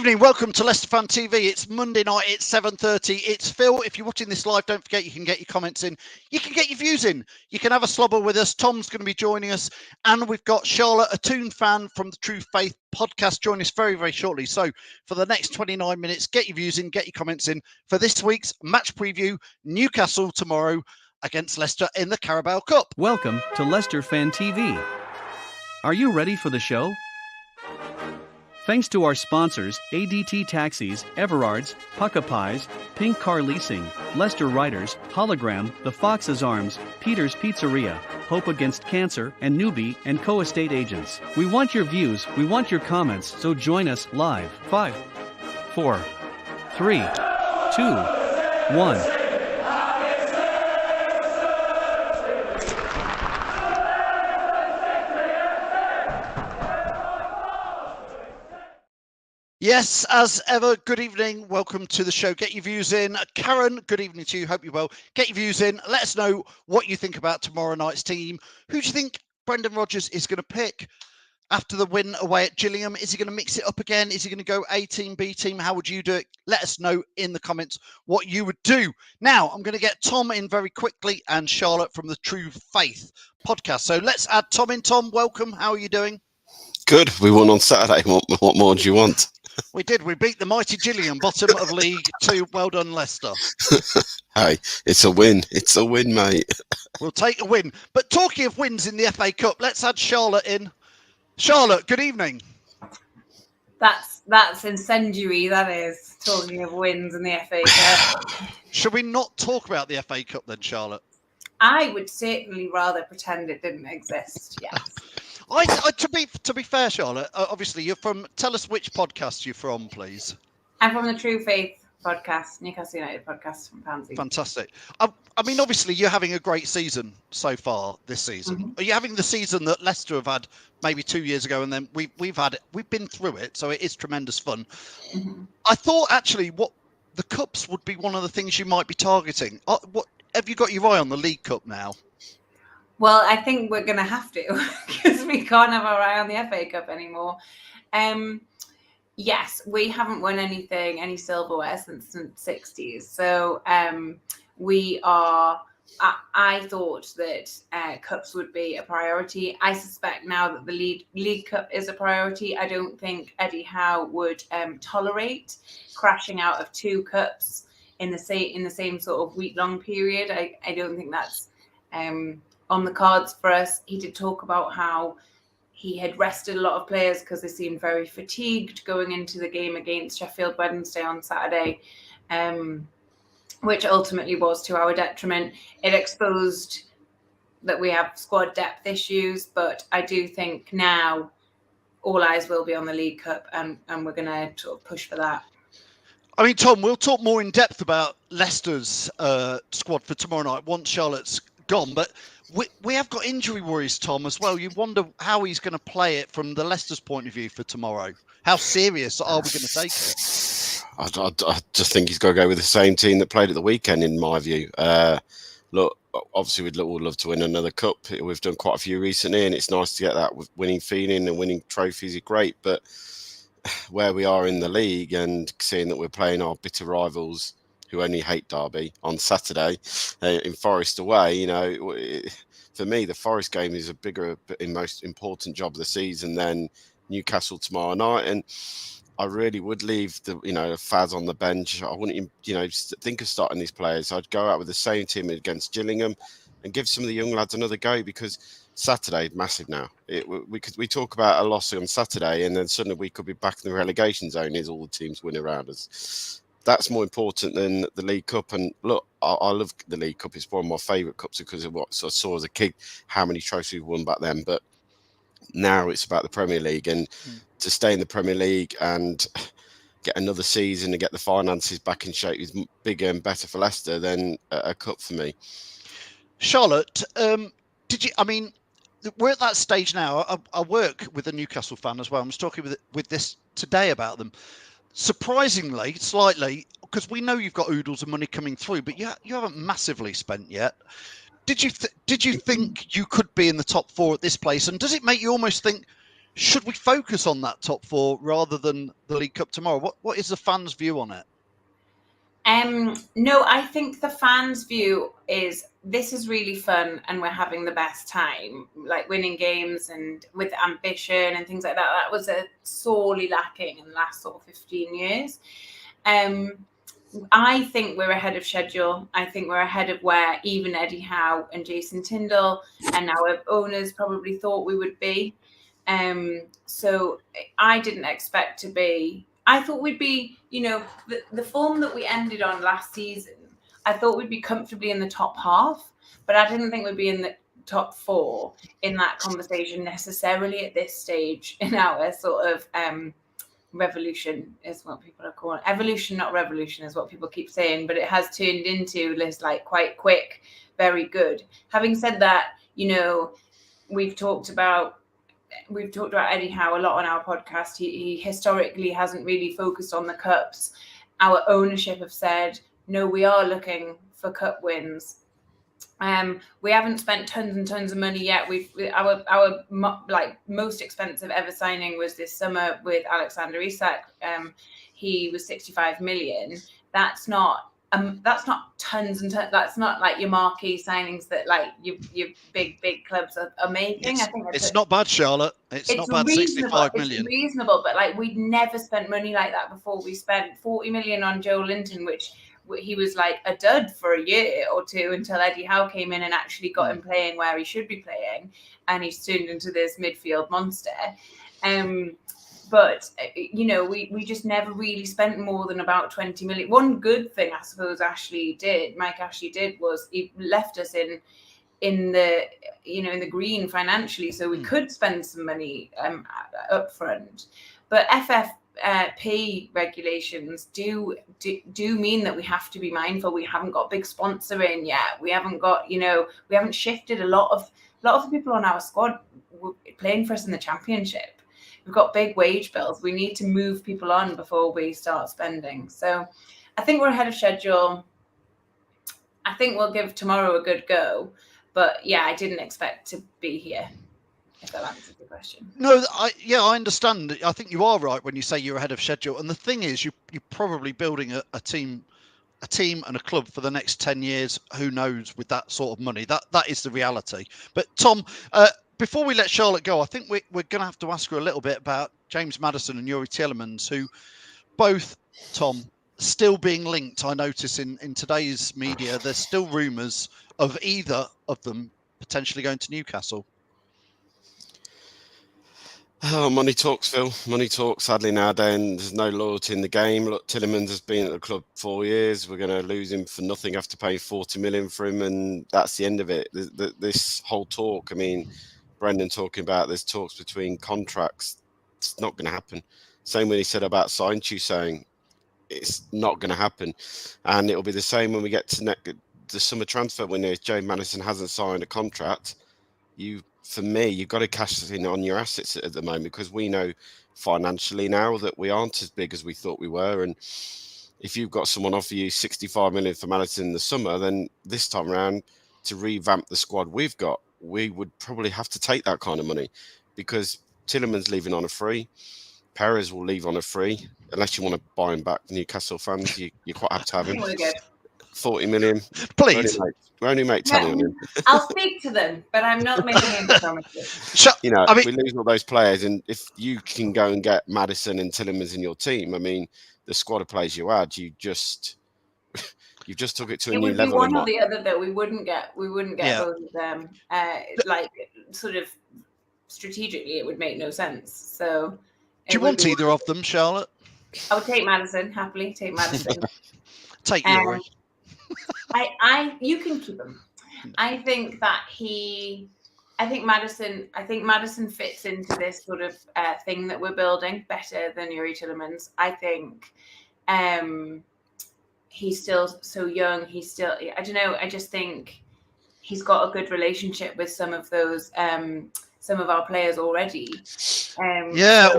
evening, welcome to Leicester Fan TV. It's Monday night, it's 7:30. It's Phil. If you're watching this live, don't forget you can get your comments in. You can get your views in. You can have a slobber with us. Tom's going to be joining us. And we've got Charlotte, a Toon fan from the True Faith Podcast, join us very, very shortly. So for the next 29 minutes, get your views in, get your comments in for this week's match preview. Newcastle tomorrow against Leicester in the Carabao Cup. Welcome to Leicester Fan TV. Are you ready for the show? Thanks to our sponsors, ADT Taxis, Everard's, Pucka Pies, Pink Car Leasing, Leicester Riders, Hologram, The Fox's Arms, Peter's Pizzeria, Hope Against Cancer, and Newbie & Co. Estate Agents. We want your views, we want your comments, so join us live. 5, 4, 3, 2, 1. Yes, as ever, good evening. Welcome to the show. Get your views in. Karen, good evening to you. Hope you're well. Get your views in. Let us know what you think about tomorrow night's team. Who do you think Brendan Rodgers is going to pick after the win away at Gillingham? Is he going to mix it up again? Is he going to go A team, B team? How would you do it? Let us know in the comments what you would do. Now, I'm going to get Tom in very quickly and Charlotte from the True Faith Podcast. So let's add Tom in. Tom, welcome. How are you doing? Good. We won on Saturday. What more do you want? We did. We beat the mighty Gillingham, bottom of League 2. Well done, Leicester. Hey, it's a win. It's a win, mate. We'll take a win. But talking of wins in the FA Cup, let's add Charlotte in. Charlotte, good evening. That's incendiary, that is, talking of wins in the FA Cup. Should we not talk about the FA Cup then, Charlotte? I would certainly rather pretend it didn't exist, yes. To be fair, Charlotte, obviously you're from. Tell us which podcast you're from, please. I'm from the True Faith Podcast, Newcastle United podcast from Pansy. Fantastic. I mean, obviously you're having a great season so far this season. Mm-hmm. Are you having the season that Leicester have had maybe 2 years ago, and then we've had it? We've been through it, so it is tremendous fun. Mm-hmm. I thought actually what the cups would be one of the things you might be targeting. What have you got your eye on the League Cup now? Well, I think we're going to have to because we can't have our eye on the FA Cup anymore. Yes, we haven't won any silverware since the 60s. So we are, I thought that cups would be a priority. I suspect now that the League Cup is a priority. I don't think Eddie Howe would tolerate crashing out of 2 cups in the same sort of week-long period. I don't think that's on the cards for us. He did talk about how he had rested a lot of players because they seemed very fatigued going into the game against Sheffield Wednesday on Saturday, which ultimately was to our detriment. It exposed that we have squad depth issues, but I do think now all eyes will be on the League Cup, and we're going to sort of push for that. I mean, Tom, we'll talk more in depth about Leicester's squad for tomorrow night once Charlotte's gone, but we have got injury worries, Tom, as well. You wonder how he's going to play it from the Leicester's point of view for tomorrow. How serious are we going to take it? I just think he's got to go with the same team that played at the weekend, in my view. Look, obviously we'd all love to win another cup. We've done quite a few recently, and it's nice to get that with winning feeling, and winning trophies are great. But where we are in the league and seeing that we're playing our bitter rivals who only hate Derby on Saturday in Forest away, for me, the Forest game is a bigger and most important job of the season than Newcastle tomorrow night. And I really would leave the Faz on the bench. I wouldn't, think of starting these players. I'd go out with the same team against Gillingham and give some of the young lads another go, because Saturday massive now. We talk about a loss on Saturday, and then suddenly we could be back in the relegation zone as all the teams win around us. That's more important than the League Cup. And look, I love the League Cup. It's one of my favourite cups because of what I saw as a kid, how many trophies we won back then. But now it's about the Premier League, and to stay in the Premier League and get another season and get the finances back in shape is bigger and better for Leicester than a cup for me. Charlotte, we're at that stage now. I work with a Newcastle fan as well. I was talking with this today about them. Surprisingly, slightly, because we know you've got oodles of money coming through, but you haven't massively spent yet. Did you think you could be in the top 4 at this place? And does it make you almost think, should we focus on that top 4 rather than the League Cup tomorrow? What is the fans' view on it? No, I think the fans' view is this is really fun and we're having the best time, like winning games and with ambition and things like that. That was sorely lacking in the last sort of 15 years. I think we're ahead of schedule. I think we're ahead of where even Eddie Howe and Jason Tyndall and our owners probably thought we would be. So I didn't expect to be. I thought we'd be, the form that we ended on last season, I thought we'd be comfortably in the top half, but I didn't think we'd be in the top 4 in that conversation necessarily at this stage in our sort of revolution is what people are calling evolution, not revolution is what people keep saying, but it has turned into this like quite quick, very good. Having said that, we've talked about Eddie Howe a lot on our podcast. He historically hasn't really focused on the cups. Our ownership have said, no, we are looking for cup wins. We haven't spent tons and tons of money yet. Our most expensive ever signing was this summer with Alexander Isak. He was 65 million. That's not tons and tons. That's not like your marquee signings that like your big clubs are making. I think it's not bad, Charlotte. It's not bad. 65 million. It's reasonable, but like we'd never spent money like that before. We spent 40 million on Joe Linton, which he was like a dud for a year or two until Eddie Howe came in and actually got him playing where he should be playing, and he's turned into this midfield monster. But we just never really spent more than about 20 million. One good thing I suppose Mike Ashley did was he left us in the green financially, so we could spend some money up front. But FFP regulations do mean that we have to be mindful. We haven't got big sponsor in yet. We haven't got, we haven't shifted a lot of the people on our squad playing for us in the Championship. We've got big wage bills. We need to move people on before we start spending. So I think we're ahead of schedule. I think we'll give tomorrow a good go. But yeah, I didn't expect to be here, if that answers the question. No, I understand. I think you are right when you say you're ahead of schedule. And the thing is, you're probably building a team and a club for the next 10 years. Who knows with that sort of money? That is the reality. But Tom, before we let Charlotte go, I think we're going to have to ask her a little bit about James Maddison and Youri Tielemans, who both, Tom, still being linked. I notice in today's media, there's still rumours of either of them potentially going to Newcastle. Oh, money talks, Phil. Money talks. Sadly, nowadays, there's no loyalty in the game. Look, Tielemans has been at the club 4 years. We're going to lose him for nothing after paying 40 million for him, and that's the end of it. This whole talk, I mean, Brendan talking about there's talks between contracts. It's not going to happen. Same when he said about Sainchu, saying it's not going to happen. And it'll be the same when we get to the summer transfer window. If James Maddison hasn't signed a contract, for me, you've got to cash in on your assets at the moment, because we know financially now that we aren't as big as we thought we were. And if you've got someone offer you 65 million for Maddison in the summer, then this time around, to revamp the squad we've got, we would probably have to take that kind of money, because Tielemans leaving on a free, Perez will leave on a free, unless you want to buy him back. Newcastle fans, you're quite happy to have him. 40 million. Please. We only make 10 million. I'll speak to them, but I'm not making any promises. We lose all those players, and if you can go and get Maddison and Tielemans in your team, I mean, the squad of players you add, you've just took it to a new level. It would be one or the other that we wouldn't get both of them. Like sort of strategically, it would make no sense. So, do you want either of them, Charlotte? I would take Maddison happily. Take Maddison. Take Youri. You can keep him. I think Maddison fits into this sort of thing that we're building better than Youri Tielemans. I think he's still so young. I don't know. I just think he's got a good relationship with some of our players already.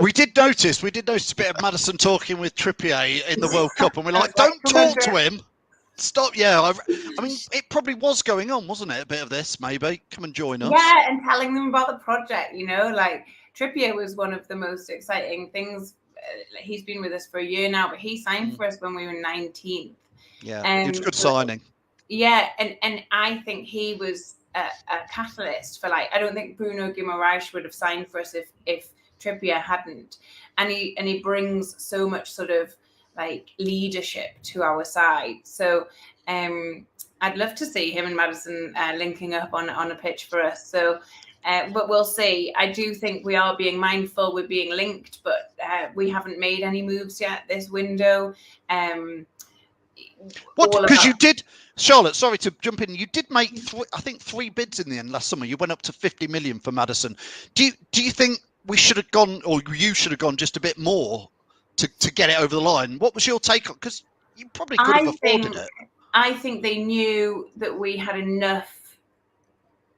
We did notice a bit of Maddison talking with Trippier in the World Cup, and we're like, don't talk to him. Stop. Yeah, I mean, it probably was going on, wasn't it? A bit of this, maybe. Come and join us. Yeah, and telling them about the project, like Trippier was one of the most exciting things. He's been with us for a year now, but he signed for us when we were 19th. Yeah, it's a good signing. Yeah, and I think he was a catalyst for, like, I don't think Bruno Guimaraes would have signed for us if Trippier hadn't. And he brings so much sort of like leadership to our side. So I'd love to see him and Maddison linking up on a pitch for us. So but we'll see. I do think we are being mindful. We're being linked, but we haven't made any moves yet this window. Because you did, Charlotte, sorry to jump in, you did make three bids in the end last summer. You went up to 50 million for Maddison. Do you think we should have gone, or you should have gone just a bit more to get it over the line? What was your take on, because you probably could have afforded it. I think they knew that we had enough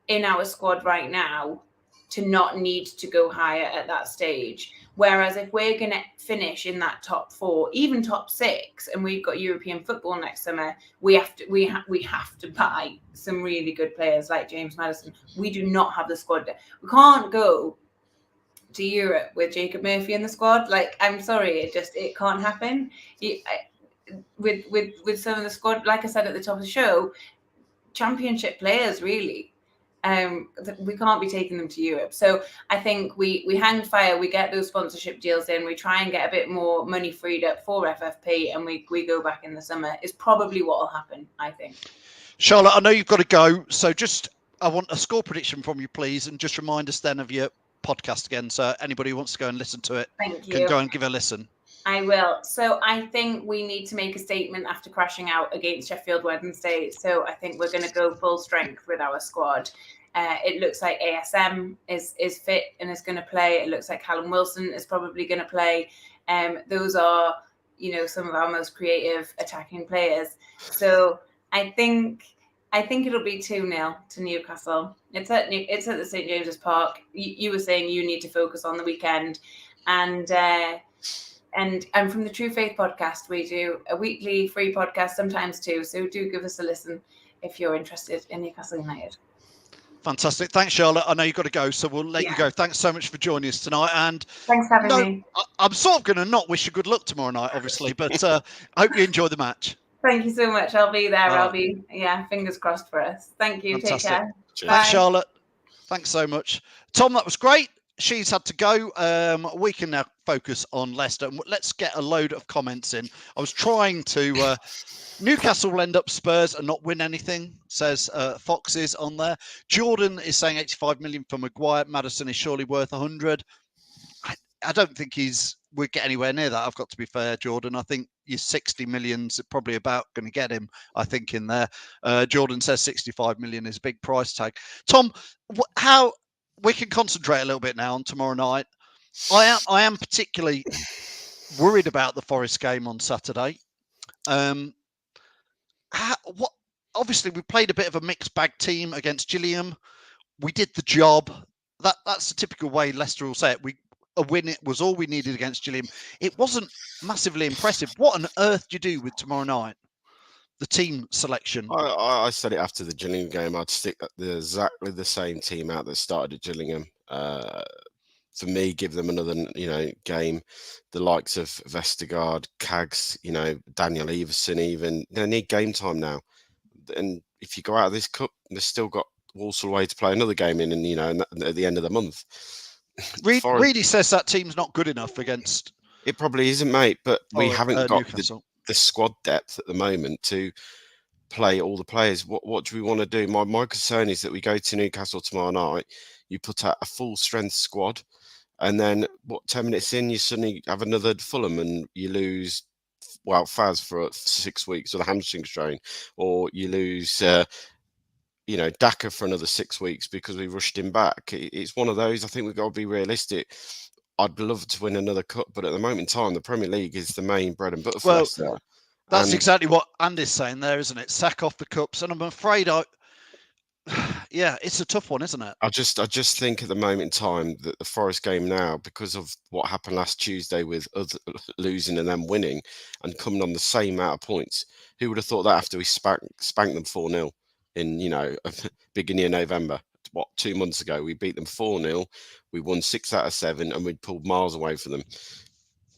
in our squad right now to not need to go higher at that stage. Whereas if we're going to finish in that top 4, even top 6, and we've got European football next summer, we have to buy some really good players like James Maddison. We do not have the squad. We can't go to Europe with Jacob Murphy in the squad. Like, I'm sorry, it can't happen. With some of the squad, like I said at the top of the show, championship players really. We can't be taking them to Europe. So I think we hang fire, we get those sponsorship deals in, we try and get a bit more money freed up for FFP, and we go back in the summer is probably what will happen, I think. Charlotte, I know you've got to go, so I want a score prediction from you, please, and just remind us then of your podcast again, so anybody who wants to go and listen to it can go and give a listen. I will. So I think we need to make a statement after crashing out against Sheffield Wednesday. So I think we're going to go full strength with our squad. It looks like ASM is fit and is going to play. It looks like Callum Wilson is probably going to play. Those are, some of our most creative attacking players. So I think it'll be 2-0 to Newcastle. It's at the St James's Park. You were saying you need to focus on the weekend, and from the True Faith podcast, we do a weekly free podcast, sometimes 2. So do give us a listen if you're interested in Newcastle United. Fantastic. Thanks, Charlotte. I know you've got to go, so we'll let you go. Thanks so much for joining us tonight. And thanks for having me. I'm sort of going to not wish you good luck tomorrow night, obviously, but I hope you enjoy the match. Thank you so much. I'll be there. I'll be, fingers crossed for us. Thank you. Fantastic. Take care. Thanks, Charlotte. Thanks so much. Tom, that was great. She's had to go. We can now focus on Leicester. Let's get a load of comments in. I was trying to... Newcastle will end up Spurs and not win anything, says Foxes on there. Jordan is saying 85 million for Maguire. Maddison is surely worth 100. I don't think we'll get anywhere near that. I've got to be fair, Jordan. I think your 60 million's probably about going to get him, I think, in there. Jordan says 65 million is a big price tag. Tom, how we can concentrate a little bit now on tomorrow night. I am particularly worried about the Forest game on Saturday. Obviously we played a bit of a mixed bag team against Gillingham. We did the job. That's the typical way Leicester will say it. A win, it was all we needed against Gillingham. It wasn't massively impressive. What on earth do you do with tomorrow night? The team selection. I said it after the Gillingham game. I'd stick exactly the same team out that started at Gillingham. For me, give them another, game. The likes of Vestergaard, Cags, Daniel Everson, even they need game time now. And if you go out of this cup, they've still got Walsall away to play another game in, and at the end of the month. Reedy says that team's not good enough against. It probably isn't, mate. But we haven't got the squad depth at the moment to play all the players. What do we want to do? My concern is that we go to Newcastle tomorrow night. You put out a full strength squad. And then, 10 minutes in, you suddenly have another Fulham and you lose, Faz for 6 weeks with a hamstring strain, or you lose, Daka for another 6 weeks because we rushed him back. It's one of those. I think we've got to be realistic. I'd love to win another cup, but at the moment in time, the Premier League is the main bread and butter for us there. That's exactly what Andy's saying there, isn't it? Sack off the cups. And I'm afraid it's a tough one, isn't it? I just think at the moment in time that the Forest game now, because of what happened last Tuesday with losing and then winning and coming on the same amount of points, who would have thought that after we spanked them 4-0 in, beginning of November? 2 months ago, we beat them 4-0. We won 6 out of 7, and we'd pulled miles away from them.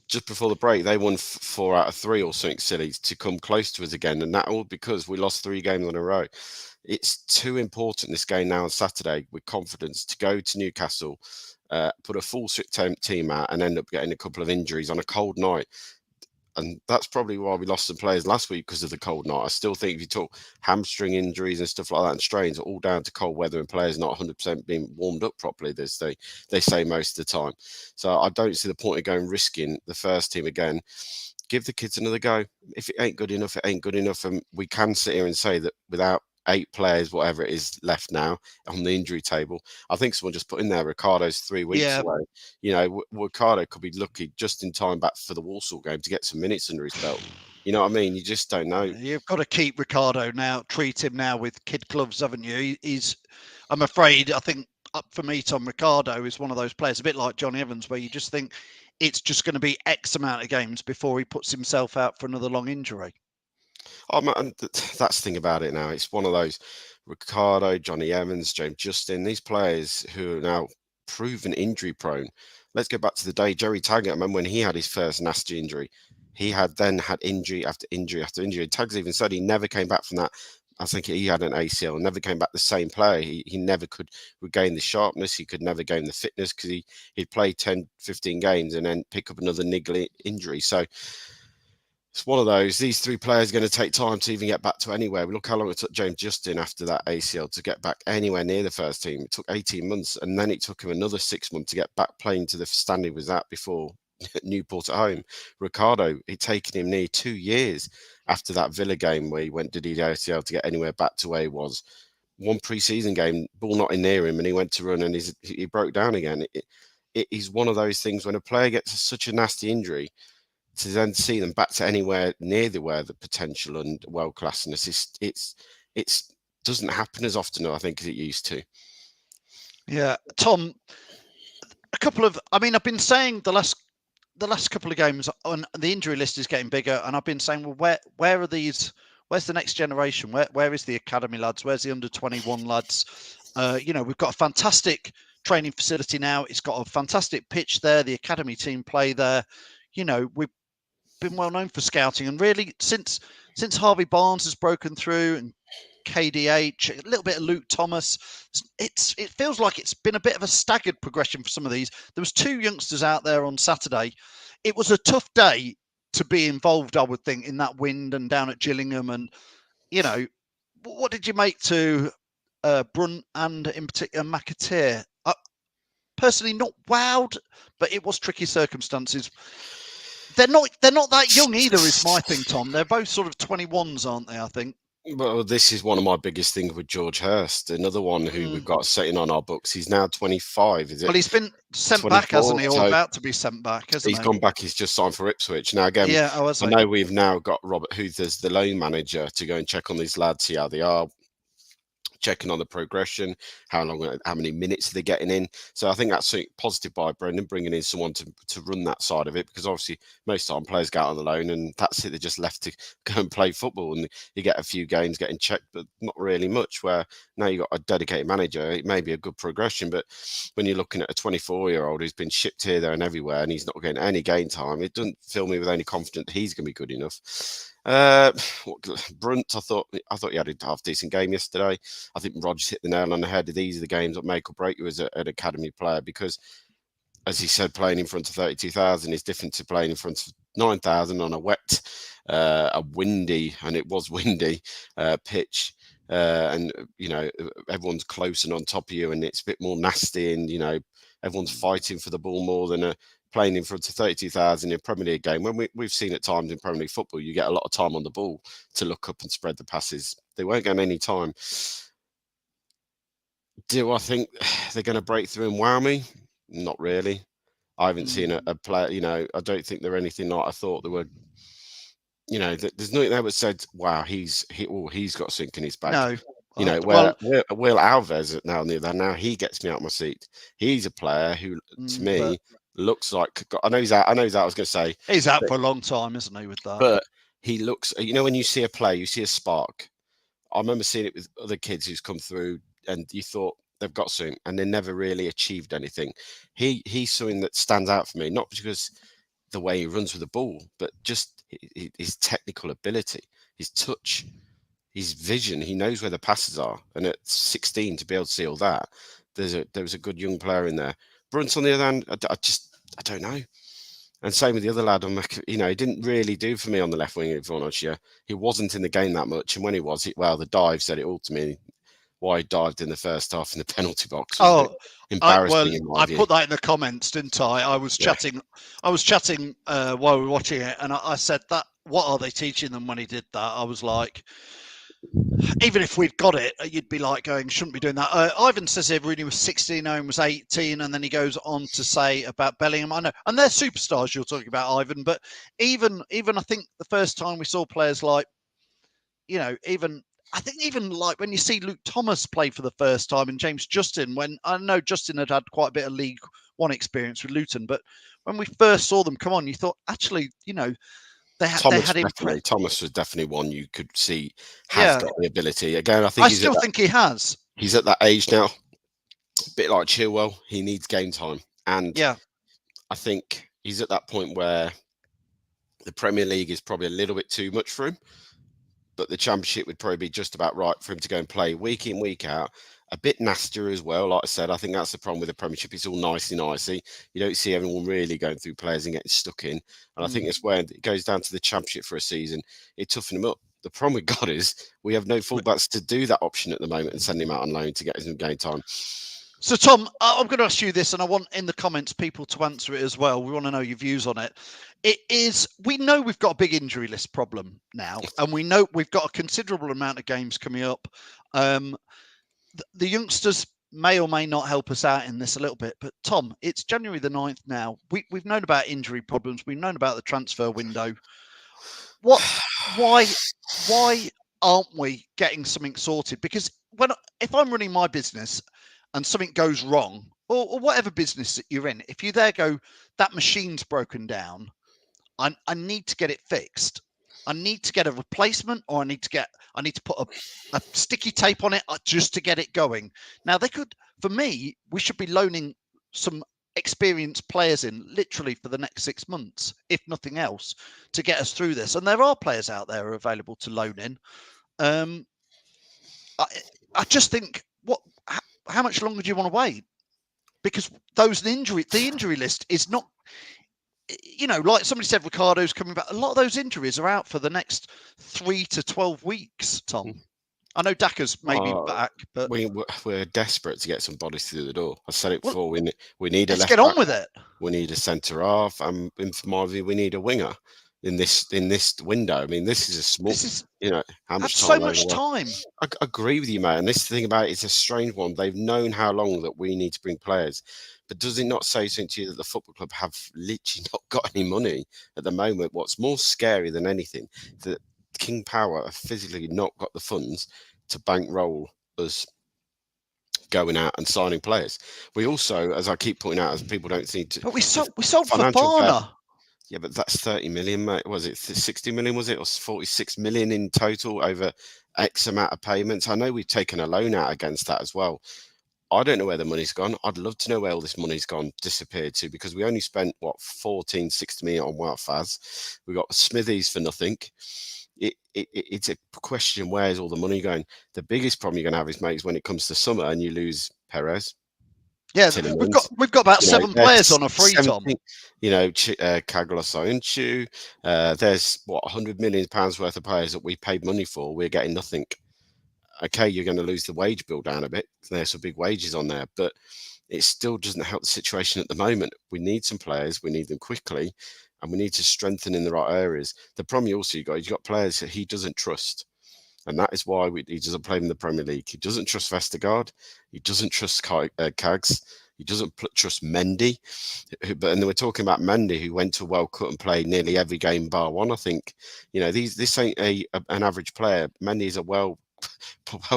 Just before the break, they won 4 out of 3 or something silly to come close to us again, and that all because we lost 3 games in a row. It's too important, this game now on Saturday, with confidence, to go to Newcastle, put a full team out, and end up getting a couple of injuries on a cold night. And that's probably why we lost some players last week, because of the cold night. I still think if you talk hamstring injuries and stuff like that and strains, are all down to cold weather and players not 100% being warmed up properly, as they say most of the time. So I don't see the point of going risking the first team again. Give the kids another go. If it ain't good enough, it ain't good enough. And we can sit here and say that without 8 players, whatever it is left now on the injury table, I think someone just put in there Ricardo's 3 weeks away. You know, Ricardo could be lucky just in time back for the Walsall game to get some minutes under his belt. You know what I mean? You just don't know. You've got to keep Ricardo now, treat him now with kid gloves, haven't you? I'm afraid, I think up for me, Tom, Ricardo is one of those players, a bit like Johnny Evans, where you just think it's just going to be X amount of games before he puts himself out for another long injury. Oh, man, that's the thing about it now. It's one of those Ricardo, Johnny Evans, James Justin, these players who are now proven injury prone. Let's go back to the day Jerry Taggart. I remember when he had his first nasty injury. He had injury after injury after injury. Taggart even said he never came back from that. I think he had an ACL and never came back the same player. He never could regain the sharpness. He could never gain the fitness because he'd play 10, 15 games and then pick up another niggly injury. So it's one of those. These 3 players are going to take time to even get back to anywhere. We look how long it took James Justin after that ACL to get back anywhere near the first team. It took 18 months, and then it took him another 6 months to get back playing to the standard he was at before Newport at home. Ricardo, it taken him near 2 years after that Villa game where he did the ACL to get anywhere back to where he was. One pre-season game, ball not in near him, and he went to run and he broke down again. It is one of those things when a player gets such a nasty injury, to then see them back to anywhere near the potential and world classness, it's doesn't happen as often, I think, as it used to. Yeah, Tom, I've been saying the last couple of games on the injury list is getting bigger, and I've been saying, well, where are these? Where's the next generation? Where is the academy lads? Where's the under 21 lads? We've got a fantastic training facility now. It's got a fantastic pitch there. The academy team play there. You know, we've been well known for scouting, and really since Harvey Barnes has broken through and KDH, a little bit of Luke Thomas, it feels like it's been a bit of a staggered progression for some of these. There was 2 youngsters out there on Saturday. It was a tough day to be involved, I would think, in that wind and down at Gillingham. And what did you make to Brunt and in particular McAteer? Personally, not wowed, but it was tricky circumstances. They're not that young either, is my thing, Tom. They're both sort of 21s, aren't they, I think? Well, this is one of my biggest things with George Hurst, another one who we've got sitting on our books. He's now 25, is it? Well, he's been sent back, hasn't he? Or about to be sent back, hasn't he? He's gone back. He's just signed for Ipswich. Now, again, I know we've now got Robert Huth as the loan manager to go and check on these lads, see how they are, checking on the progression, how many minutes they're getting in. So I think that's something positive by Brendan, bringing in someone to run that side of it, because obviously most of the time players go out on the loan and that's it. They're just left to go and play football, and you get a few games getting checked, but not really much. Where now you've got a dedicated manager, it may be a good progression, but when you're looking at a 24-year-old who's been shipped here, there and everywhere, and he's not getting any game time, it doesn't fill me with any confidence he's going to be good enough. Brunt, I thought he had a half decent game yesterday. I think Rodgers hit the nail on the head. These are the games that make or break you as an academy player, because, as he said, playing in front of 32,000 is different to playing in front of 9,000 on a wet, a windy, and it was windy, pitch. And everyone's close and on top of you, and it's a bit more nasty, and everyone's fighting for the ball more than playing in front of 32,000 in a Premier League game. When we've seen at times in Premier League football, you get a lot of time on the ball to look up and spread the passes. They won't get any time. Do I think they're going to break through and wow me? Not really. I haven't seen a player, I don't think they're anything like I thought they were. There's nothing there that said, wow, he's got something in his bag. No. Will Alves now he gets me out of my seat. He's a player who, to me, looks like, I know he's out. I was going to say he's out for a long time, isn't he? With that, but he looks. When you see a play, you see a spark. I remember seeing it with other kids who's come through, and you thought they've got something, and they never really achieved anything. He's something that stands out for me, not because the way he runs with the ball, but just his technical ability, his touch, his vision. He knows where the passes are, and at 16 to be able to see all that, there was a good young player in there. Brunt, on the other hand, I don't know. And same with the other lad. He didn't really do for me on the left wing of Vonocchia. He wasn't in the game that much, and when he was, the dive said it all to me. Why he dived in the first half in the penalty box was embarrassing in my view. I put that in the comments, didn't I? I was chatting while we were watching it, and I said that, what are they teaching them when he did that? I was like, even if we'd got it, you'd be like going, shouldn't be doing that. Ivan says here Rooney was 16, Owen was 18, and then he goes on to say about Bellingham. I know, and they're superstars you're talking about, Ivan, but even I think the first time we saw players like, I think even like when you see Luke Thomas play for the first time and James Justin, when I know Justin had quite a bit of League One experience with Luton, but when we first saw them come on, you thought, actually, Thomas was definitely one you could see has got the ability. Again, I think he has. He's at that age now, a bit like Chilwell. He needs game time, and I think he's at that point where the Premier League is probably a little bit too much for him, but the Championship would probably be just about right for him to go and play week in, week out. A bit nastier as well. Like I said, I think that's the problem with the Premiership. It's all nicey. You don't see everyone really going through players and getting stuck in. And I think it's when it goes down to the Championship for a season, it toughened him up. The problem we've got is we have no fullbacks to do that option at the moment and send him out on loan to get him game time. So, Tom, I'm going to ask you this, and I want in the comments people to answer it as well. We want to know your views on it. We know we've got a big injury list problem now, and we know we've got a considerable amount of games coming up. The youngsters may or may not help us out in this a little bit, but Tom, it's January the 9th now. We've known about injury problems. We've known about the transfer window. Why aren't we getting something sorted? Because if I'm running my business and something goes wrong, or whatever business that you're in, if you there go, that machine's broken down, I need to get it fixed. I need to get a replacement, or I need to put a sticky tape on it just to get it going. Now we should be loaning some experienced players in literally for the next 6 months, if nothing else, to get us through this. And there are players out there available to loan in. I just think, how much longer do you want to wait? Because the injury list is not, like somebody said, Ricardo's coming back. A lot of those injuries are out for the next 3 to 12 weeks, Tom. I know Daka's maybe back, but we're desperate to get some bodies through the door. I said it before. We need a left get on back. with it. We need a centre half, and for my view, we need a winger in this window. I mean, this is a small. How much time? So much time. I agree with you, mate. And this thing about it's a strange one. They've known how long that we need to bring players, but does it not say something to you that the football club have literally not got any money at the moment? What's more scary than anything, that King Power have physically not got the funds to bankroll us going out and signing players. We also, as I keep pointing out, as people don't seem to, but we sold Fofana. Yeah, but that's 30 million, mate. Was it 60 million? Was it, or 46 million in total over X amount of payments? I know we've taken a loan out against that as well. I don't know where the money's gone. I'd love to know where all this money's disappeared to, because we only spent 60 million on Wild Faz. We got Smithies for nothing. It's a question, where's all the money going? The biggest problem you're going to have is when it comes to summer and you lose Perez. Yeah, we've got about 7 players on a free, Tom. Kagla Soyuncu. There's £100 million worth of players that we paid money for. We're getting nothing. Okay, you're going to lose the wage bill down a bit. There's some big wages on there, but it still doesn't help the situation at the moment. We need some players. We need them quickly, and we need to strengthen in the right areas. The problem you've got players that he doesn't trust. And that is why he doesn't play in the Premier League. He doesn't trust Vestergaard. He doesn't trust Kags. He doesn't trust Mendy. And then we're talking about Mendy, who went to World Cup and played nearly every game bar one. I think, this ain't an average player. Mendy is a World Cup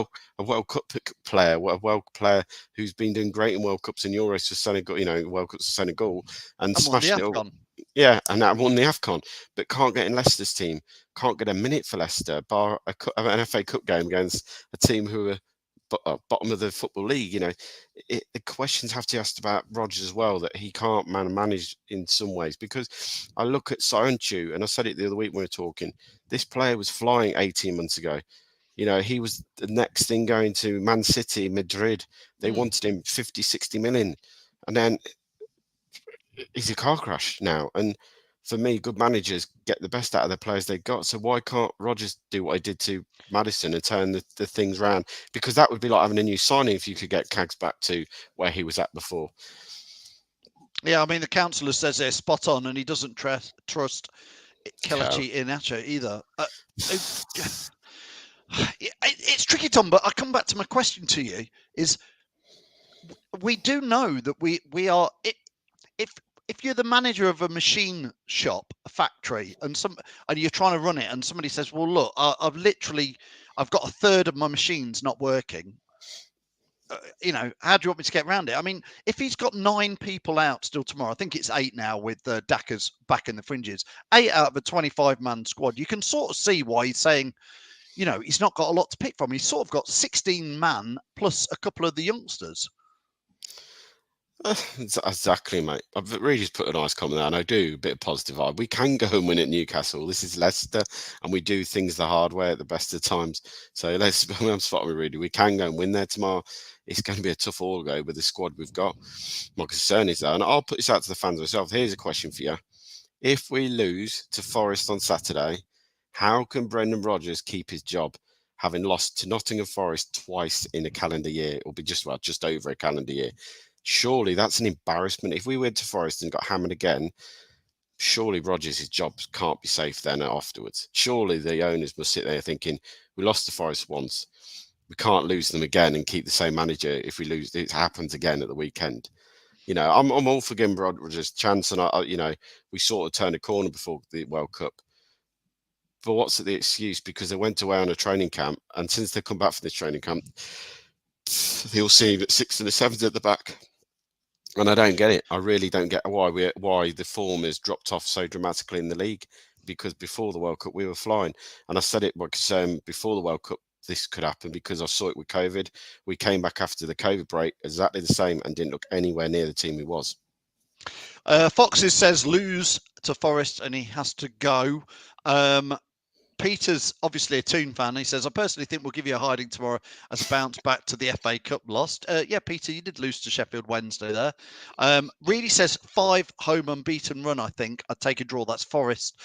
player, a World player who's been doing great in World Cups and Euros for Senegal, World Cups for Senegal, and smashing it all. Yeah, and that won the AFCON, but can't get in Leicester's team, can't get a minute for Leicester, bar an FA Cup game against a team who are bottom of the Football League. You know, the questions have to be asked about Rodgers as well, that he can't manage in some ways. Because I look at Sionchu, and I said it the other week when we were talking, this player was flying 18 months ago. You know, he was the next thing going to Man City, Madrid. They wanted him 50, 60 million. And then he's a car crash now. And for me, good managers get the best out of the players they got. So why can't Rodgers do what he did to Maddison and turn the things around? Because that would be like having a new signing if you could get Cags back to where he was at before. Yeah, I mean, the councillor says they're spot on, and he doesn't trust Kelechi Iheanacho either. It's tricky, Tom, but I come back to my question to you is we do know that we are if you're the manager of a machine shop, a factory, and you're trying to run it, and somebody says, well, look, I've got a third of my machines not working. You know, how do you want me to get around it? I mean, if he's got 9 people out still tomorrow, I think it's 8 now with Daka's back in the fringes, 8 out of a 25-man squad, you can sort of see why he's saying, you know, he's not got a lot to pick from. He's sort of got 16 man plus a couple of the youngsters. Exactly, mate. I've really just put a nice comment there, and I do a bit of positive vibe. We can go and win at Newcastle. This is Leicester, and we do things the hard way at the best of times. So I'm spotting really. We can go and win there tomorrow. It's going to be a tough all go with the squad we've got. My concern is that, and I'll put this out to the fans myself. Here's a question for you: if we lose to Forest on Saturday, how can Brendan Rodgers keep his job, having lost to Nottingham Forest twice in a calendar year, or be just over a calendar year? Surely that's an embarrassment. If we went to Forest and got hammered again, surely Rodgers' job can't be safe then afterwards. Surely the owners must sit there thinking, we lost to Forest once, we can't lose them again and keep the same manager. If we lose, it happens again at the weekend. You know, I'm all for giving Rodgers a chance, and you know, we sort of turned a corner before the World Cup. But what's the excuse? Because they went away on a training camp, and since they come back from this training camp, they'll see that 6th and the 7th at the back. And I don't get it. I really don't get why the form has dropped off so dramatically in the league. Because before the World Cup, we were flying. And I said it because before the World Cup, this could happen because I saw it with COVID. We came back after the COVID break exactly the same and didn't look anywhere near the team we was. Foxes says lose to Forest and he has to go. Peter's obviously a Toon fan. He says, I personally think we'll give you a hiding tomorrow as a bounce back to the FA Cup lost. Yeah, Peter, you did lose to Sheffield Wednesday there. Really says 5 home unbeaten run, I think. I'd take a draw. That's Forest.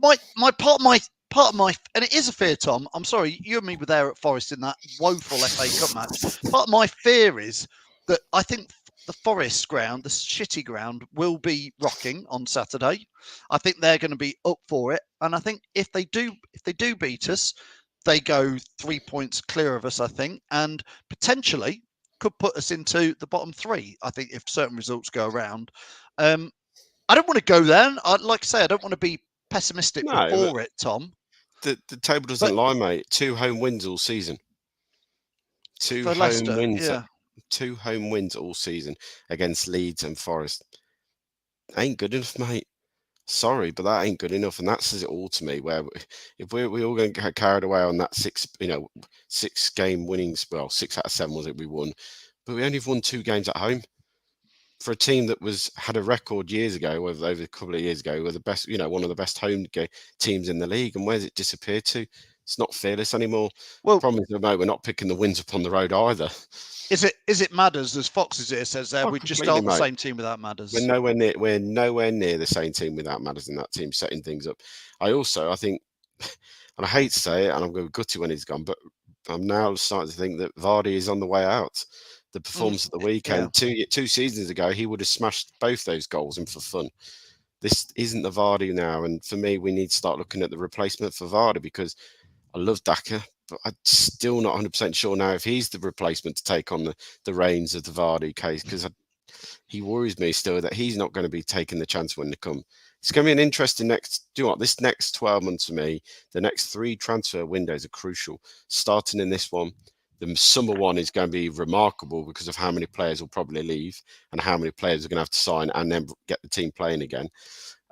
My part of my, and it is a fear, Tom. I'm sorry, you and me were there at Forest in that woeful FA Cup match. Part of my fear is that I think the Forest ground, the shitty ground, will be rocking on Saturday. I think they're going to be up for it, and I think if they do beat us, they go 3 points clear of us. I think, and potentially could put us into the bottom 3. I think if certain results go around, I don't want to go there. Like I say, I don't want to be pessimistic before it, Tom. The table doesn't lie, mate. 2 home wins all season. 2 home Leicester, wins. Yeah. 2 home wins all season against Leeds and Forest. Ain't good enough, mate. Sorry, but that ain't good enough, and that says it all to me. Where if we're all going to get carried away on that 6 game winnings, well, 6 out of 7 was it we won, but we only won 2 games at home for a team that had a record years ago, over a couple of years ago, were the best, one of the best home teams in the league, and where's it disappeared to? It's not fearless anymore. Well, problem is, we're not picking the wins up on the road either. Is it Madders, as Foxes here says there? We just aren't the same team without Madders. We're nowhere near the same team without Madders in that team setting things up. I think, and I hate to say it, and I'm going to be gutty when he's gone, but I'm now starting to think that Vardy is on the way out. The performance at the weekend, 2 seasons ago, he would have smashed both those goals in for fun. This isn't the Vardy now, and for me, we need to start looking at the replacement for Vardy, because I love Daka, but I'm still not 100% sure now if he's the replacement to take on the reins of the Vardy case, because he worries me still that he's not going to be taking the chance when they come. It's going to be an interesting this next 12 months for me, the next 3 transfer windows are crucial. Starting in this one, the summer one is going to be remarkable because of how many players will probably leave and how many players are going to have to sign and then get the team playing again.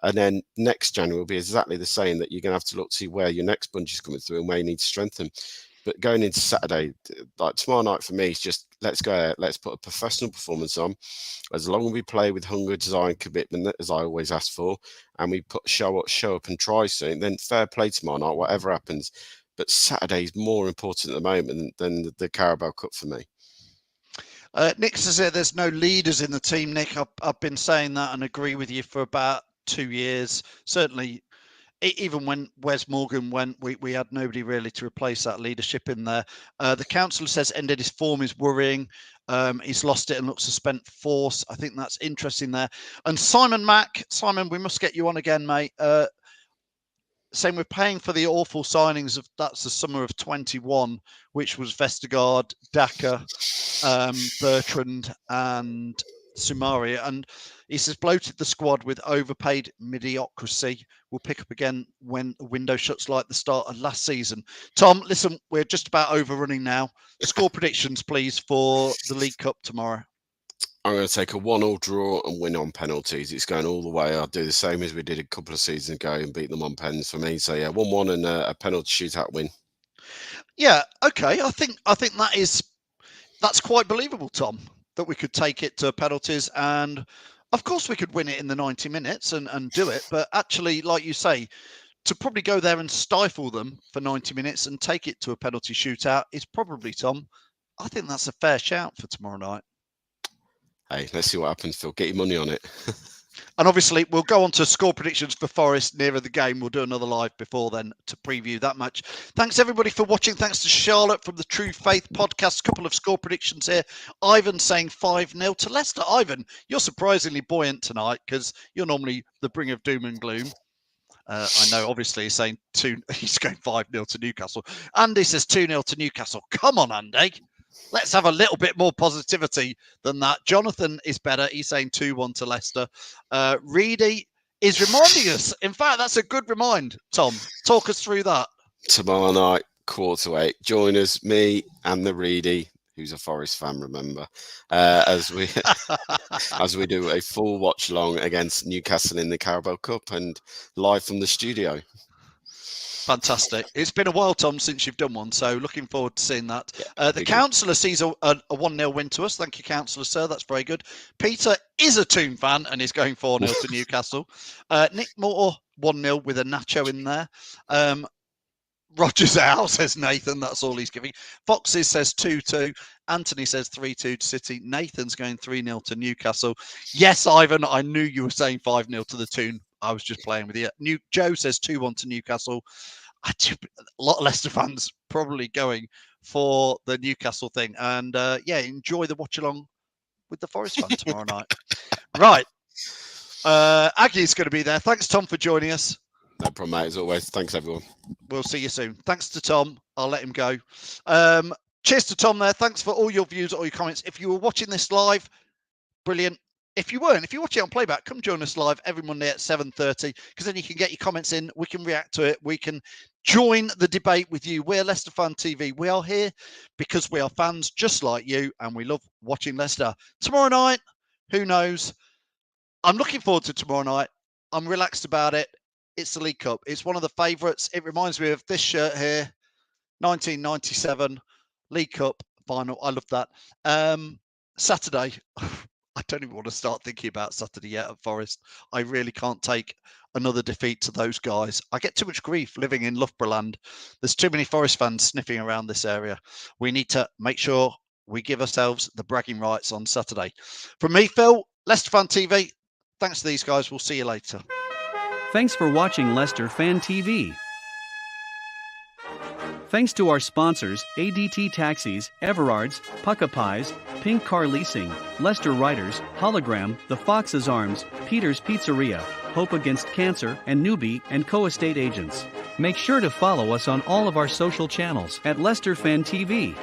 And then next January will be exactly the same, that you're going to have to look to see where your next bunch is coming through and where you need to strengthen. But going into Saturday, like tomorrow night for me, is just let's go. Let's put a professional performance on. As long as we play with hunger, desire, and commitment, as I always ask for, and we show up and try something, then fair play tomorrow night, whatever happens. But Saturday is more important at the moment than the Carabao Cup for me. Nick says there's no leaders in the team. Nick, I've been saying that and agree with you for about 2 years. Certainly, even when Wes Morgan went, we had nobody really to replace that leadership in there. The councillor says Ndedi's form is worrying. He's lost it and looks a spent force. I think that's interesting there. And Simon Mack, Simon, we must get you on again, mate. Saying we're paying for the awful signings that's the summer of 21, which was Vestergaard, Daka, Bertrand, and Sumari. And he says bloated the squad with overpaid mediocrity. We'll pick up again when the window shuts like the start of last season. Tom, listen, we're just about overrunning now. Score predictions, please, for the League Cup tomorrow. I'm going to take a 1-1 draw and win on penalties. It's going all the way. I'll do the same as we did a couple of seasons ago and beat them on pens for me. So yeah, 1-1 and a penalty shootout win. Yeah, okay. I think that's quite believable, Tom, that we could take it to penalties, and of course we could win it in the 90 minutes and do it. But actually, like you say, to probably go there and stifle them for 90 minutes and take it to a penalty shootout is probably, Tom, I think that's a fair shout for tomorrow night. Hey, let's see what happens, Phil. Get your money on it. And obviously, we'll go on to score predictions for Forest nearer the game. We'll do another live before then to preview that match. Thanks, everybody, for watching. Thanks to Charlotte from the True Faith Podcast. A couple of score predictions here. Ivan saying 5-0 to Leicester. Ivan, you're surprisingly buoyant tonight because you're normally the bringer of doom and gloom. I know, obviously, he's saying he's going 5-0 to Newcastle. Andy says 2-0 to Newcastle. Come on, Andy. Let's have a little bit more positivity than that. Jonathan is better. He's saying 2-1 to Leicester. Reedy is reminding us. In fact, that's a good remind. Tom, talk us through that. Tomorrow night, 7:45. Join us, me and the Reedy, who's a Forest fan, remember, as we do a full watch along against Newcastle in the Carabao Cup and live from the studio. Fantastic. It's been a while, Tom, since you've done one, so looking forward to seeing that. The councillor sees a 1-0 win to us. Thank you, councillor, sir. That's very good. Peter is a Toon fan and is going 4-0 to Newcastle. Nick Moore, 1-0 with a Nacho in there. Rogers out, says Nathan. That's all he's giving. Foxes says 2-2. Anthony says 3-2 to City. Nathan's going 3-0 to Newcastle. Yes, Ivan, I knew you were saying 5-0 to the Toon. I was just playing with you. Joe says 2-1 to Newcastle. A lot of Leicester fans probably going for the Newcastle thing. And yeah, enjoy the watch along with the Forest fan tomorrow night. Right. Aggie's going to be there. Thanks, Tom, for joining us. No problem, mate, as always. Thanks, everyone. We'll see you soon. Thanks to Tom. I'll let him go. Cheers to Tom there. Thanks for all your views, all your comments. If you were watching this live, brilliant. If you weren't, if you're watching it on playback, come join us live every Monday at 7:30, because then you can get your comments in. We can react to it. We can join the debate with you. We're Leicester Fan TV. We are here because we are fans just like you, and we love watching Leicester. Tomorrow night, who knows? I'm looking forward to tomorrow night. I'm relaxed about it. It's the League Cup. It's one of the favourites. It reminds me of this shirt here, 1997 League Cup final. I love that. Saturday. I don't even want to start thinking about Saturday yet at Forest. I really can't take another defeat to those guys. I get too much grief living in Loughborough land. There's too many Forest fans sniffing around this area. We need to make sure we give ourselves the bragging rights on Saturday. From me, Phil, Leicester Fan TV. Thanks to these guys. We'll see you later. Thanks for watching Leicester Fan TV. Thanks to our sponsors, ADT Taxis, Everard's, Pucka Pies, Pink Car Leasing, Leicester Writers, Hologram, The Fox's Arms, Peter's Pizzeria, Hope Against Cancer, and Newbie & Co. Estate Agents. Make sure to follow us on all of our social channels at Leicester Fan TV.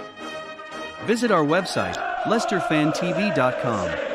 Visit our website, leicesterfantv.com.